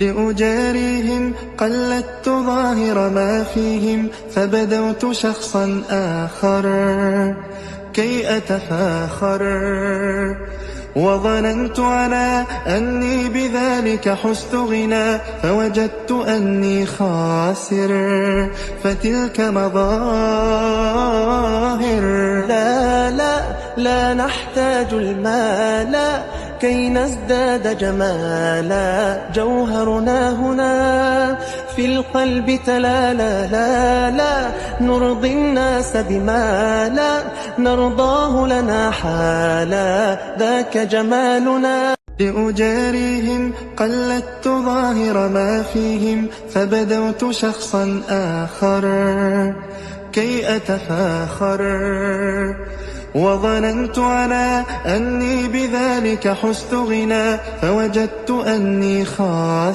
لأجاريهم قلدت ظاهر ما فيهم، فبدوت شخصا آخر كي أتفاخر، وظننت على أني بذلك حزت غنى، فوجدت أني خاسر، فتلك مظاهر. لا لا لا نحتاج المال كي نزداد جمالا، جوهرنا هنا في القلب تلالا. لا لا نرضي الناس بما لا نرضاه لنا حالا، ذاك جمالنا. لأجاريهم قلدت ظاهر ما فيهم، فبدوت شخصا آخر كي أتفاخر، وظننت على أني بذلك حزت غنى، فوجدت أني خاسر.